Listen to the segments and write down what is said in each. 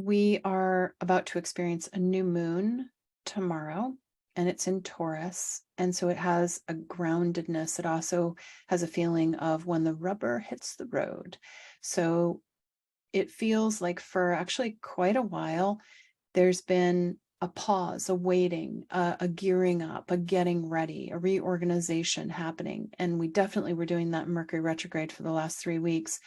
We are about to experience a new moon tomorrow, and it's in Taurus. And so it has a groundedness. It also has a feeling of when the rubber hits the road. So it feels like for actually quite a while, there's been a pause, a waiting, a gearing up, a getting ready, a reorganization happening. And we definitely were doing that in Mercury retrograde for the last 3 weeks.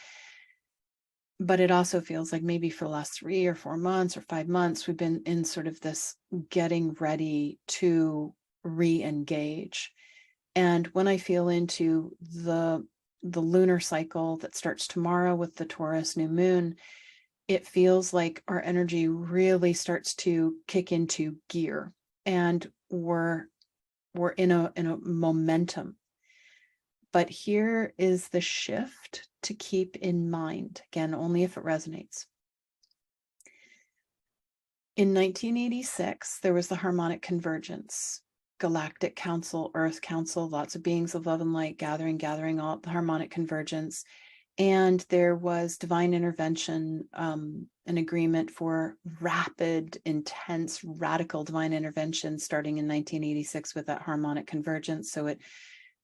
But it also feels like maybe for the last 3 or 4 months or 5 months, we've been in sort of this getting ready to re-engage. And when I feel into the lunar cycle that starts tomorrow with the Taurus new moon, it feels like our energy really starts to kick into gear, and we're in a momentum. But here is the shift to keep in mind, again, only if it resonates. In 1986, there was the harmonic convergence, galactic council, earth council, lots of beings of love and light gathering, all the harmonic convergence. And there was divine intervention, an agreement for rapid, intense, radical divine intervention starting in 1986 with that harmonic convergence. So it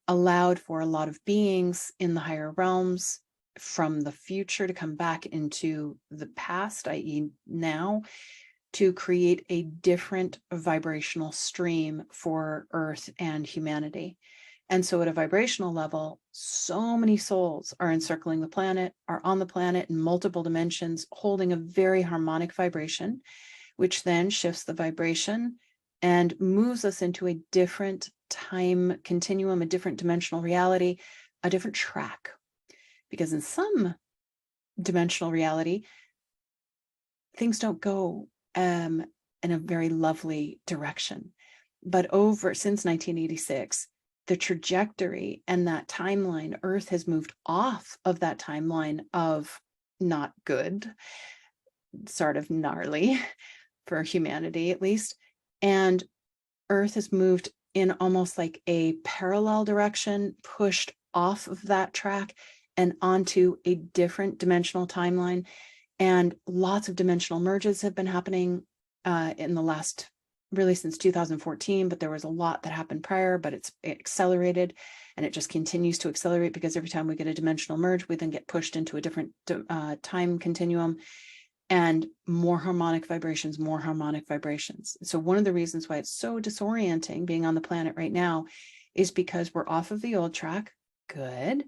allowed for a lot of beings in the higher realms from the future to come back into the past, i.e. now, to create a different vibrational stream for Earth and humanity. And so at a vibrational level, so many souls are encircling the planet, are on the planet in multiple dimensions, holding a very harmonic vibration, which then shifts the vibration and moves us into a different time continuum, a different dimensional reality, a different track. Because in some dimensional reality, things don't go in a very lovely direction. But since 1986, the trajectory and that timeline, Earth has moved off of that timeline of not good, sort of gnarly for humanity at least. And Earth has moved in almost like a parallel direction, pushed off of that track and onto a different dimensional timeline. And lots of dimensional merges have been happening in the last, really since 2014, but there was a lot that happened prior, but it's accelerated, and it just continues to accelerate because every time we get a dimensional merge, we then get pushed into a different time continuum, and more harmonic vibrations. So one of the reasons why it's so disorienting being on the planet right now is because we're off of the old track. Good.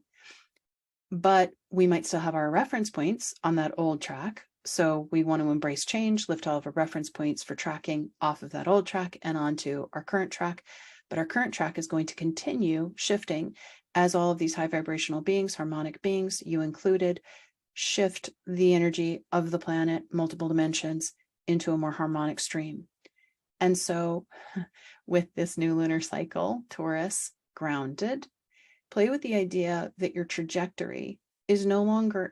But we might still have our reference points on that old track. So we want to embrace change, lift all of our reference points for tracking off of that old track and onto our current track. But our current track is going to continue shifting as all of these high vibrational beings, harmonic beings, you included, shift the energy of the planet, multiple dimensions, into a more harmonic stream. And so with this new lunar cycle, Taurus, grounded, play with the idea that your trajectory is no longer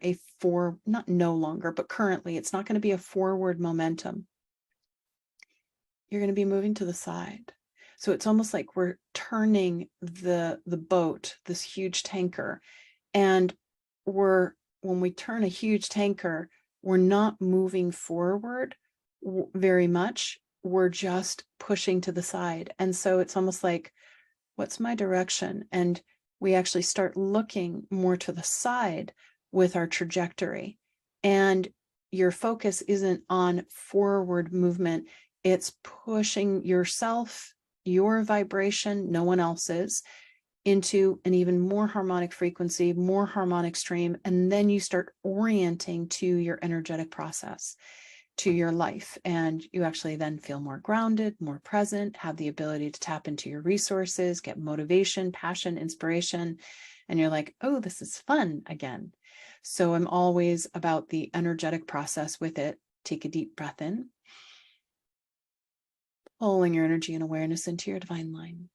not no longer, but currently it's not going to be a forward momentum. You're going to be moving to the side. So it's almost like we're turning the boat, this huge tanker, and when we turn a huge tanker, we're not moving forward very much. We're just pushing to the side. And so it's almost like, what's my direction? And we actually start looking more to the side with our trajectory. And your focus isn't on forward movement. It's pushing yourself, your vibration, no one else's, into an even more harmonic frequency, more harmonic stream. And then you start orienting to your energetic process, to your life. And you actually then feel more grounded, more present, have the ability to tap into your resources, get motivation, passion, inspiration. And you're like, oh, this is fun again. So I'm always about the energetic process with it. Take a deep breath in, pulling your energy and awareness into your divine line.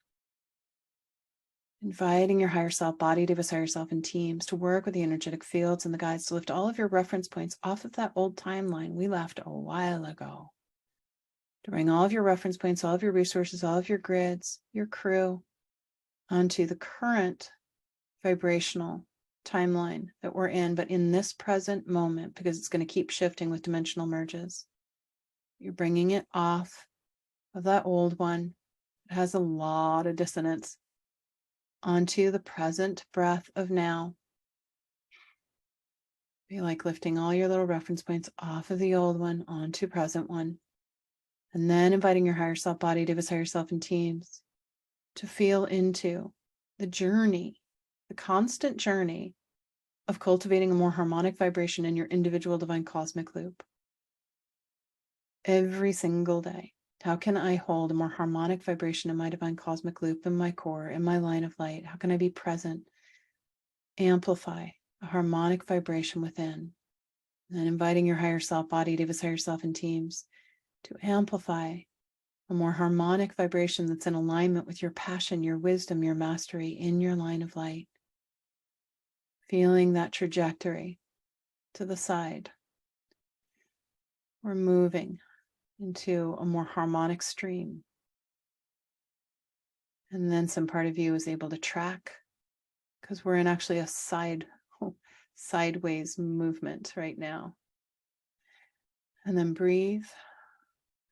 Inviting your higher self, body, Devas, higher self, and teams to work with the energetic fields and the guides to lift all of your reference points off of that old timeline we left a while ago. To bring all of your reference points, all of your resources, all of your grids, your crew, onto the current vibrational timeline that we're in, but in this present moment, because it's going to keep shifting with dimensional merges. You're bringing it off of that old one. It has a lot of dissonance onto the present breath of now. Be like lifting all your little reference points off of the old one onto present one. And then inviting your higher self body, Divas higher self and teams to feel into the journey, the constant journey of cultivating a more harmonic vibration in your individual divine cosmic loop. Every single day. How can I hold a more harmonic vibration in my divine cosmic loop, in my core, in my line of light? How can I be present? Amplify a harmonic vibration within. And then inviting your higher self body, Divas higher self and teams to amplify a more harmonic vibration that's in alignment with your passion, your wisdom, your mastery in your line of light. Feeling that trajectory to the side. We're moving into a more harmonic stream. And then some part of you is able to track, because we're in actually a sideways movement right now. And then breathe,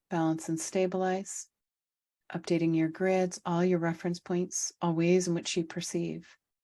balance and stabilize, updating your grids, all your reference points, all ways in which you perceive.